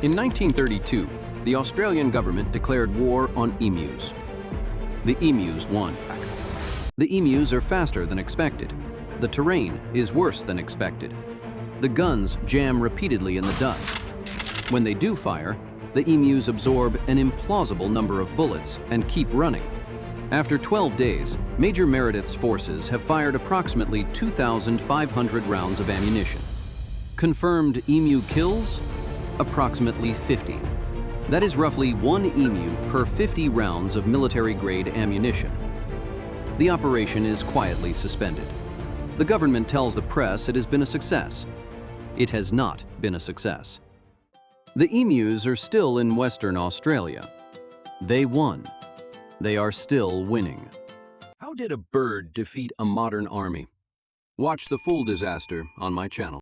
In 1932, the Australian government declared war on emus. The emus won. The emus are faster than expected. The terrain is worse than expected. The guns jam repeatedly in the dust. When they do fire, the emus absorb an implausible number of bullets and keep running. After 12 days, Major Meredith's forces have fired approximately 2,500 rounds of ammunition. Confirmed emu kills? Approximately 50. That is roughly 1 emu per 50 rounds of military-grade ammunition. The operation is quietly suspended. The government tells the press it has been a success. It has not been a success. The emus are still in Western Australia. They won. They are still winning. How did a bird defeat a modern army? Watch the full disaster on my channel.